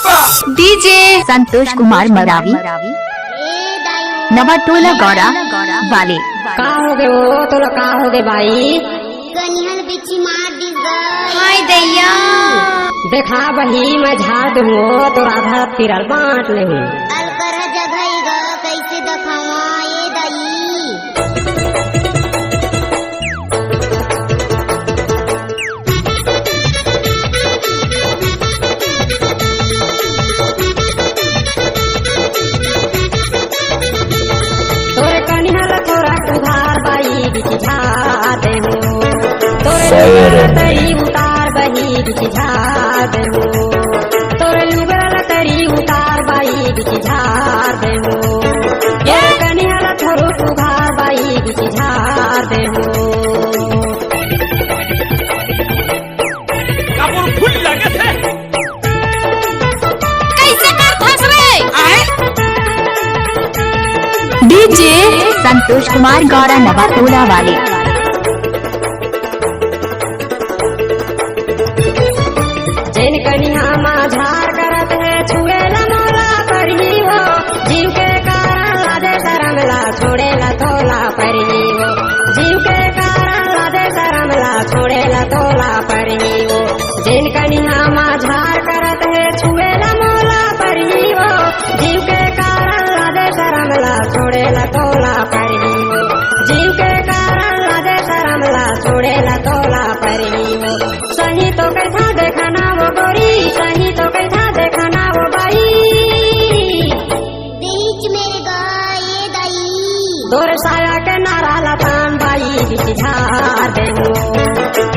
DJ Santosh Kumar Maravi Nawatola Gaura वाले। का हो गए वो तो का हो गए भाई कनिहल बिची मार दी हाय दैया देखा बही मैं झाड़ दूँ तो राधा तिरल बांट नहीं अलकर जगह कैसे दखावा ये दाई तोरे कनिहल थोड़ा सुधार बाई बिची झाड़ दे तोरे तरी उतार बही बिची झाड़ दे तोरे लुगल तरी उतार बाई बिची झाड़ दे ये कनिहल थोड़ा सुधार बाई बिची झाड़ दे कापुर फुल लगे थे कैसे कर फंस रहे डीजे संतोष कुमार गौरा नवाटोला वाले। जैन कनिहा माझार करत है छुएला मोला परही हो जीव के कारण लादे शरमला छोड़ेला तोला परही हो जीव के कारण लादे शरमला छोड़ेला तोला परही हो जैन कनिहा माझार करत है छुएला मोला परही हो जीव के कारण लादे शरमला छोड़ेला तोला परही हो जीव के कारण लादे शरमला छोड़ेला तोला परही हो सही तो कैसा देखना वो गोरी सही तो कैसा देखना वो बाई बीच में ये दाई तोरे साया के नारा लतान बाई बिची झाड़ दे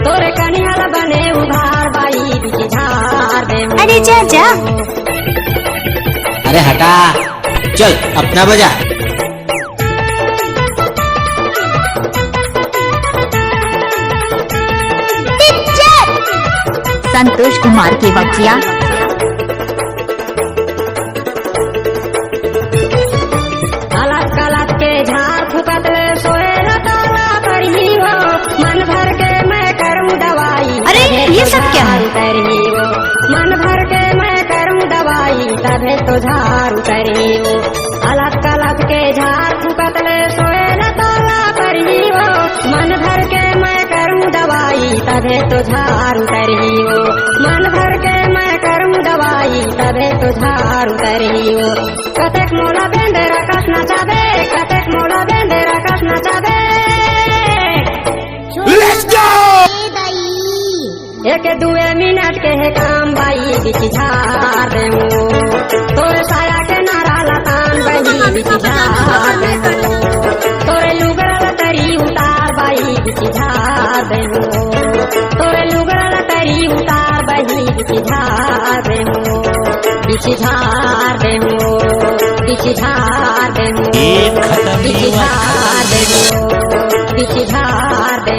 तोरे कनिहल बने उधार बाई बिची झाड़ दे अरे जा जा अरे हटा चल अपना बजा। संतोष कुमार के बचिया अलग कलक के झाड़ फुकत ले सोएला तोला परही हो मन भर के मैं करूँ दवाई अरे, ये सब क्या है? करही हो मन भर के मैं करूँ दवाई तबे तो झाड़ू करही हो अलग कलक के झाड़ फुकत ले सोएला तोला परही हो मन भर के मैं करूँ दवाई तबे तो झाड़ू करही हो मन भर के मैं करूँ दवाई तबे तो झाड़ू करही हो कतक मोला बेंदेरा कस नचाबे कतक मोला बेंदेरा कस नचाबे ये दाई एक दुए मिनट के है काम बाई बिची झाड़ दे तोरे साया के नारा लतान बही बिची झाड़ दे तोरे लुगल तरी उतार बाई बिची झाड़ दे तोरे लुगल तरी उतार बही बिची झाड़ दे बिची झाड़ दे बिची झाड़ दे एक खत्म बिची झाड़ दे बिची झाड़ दे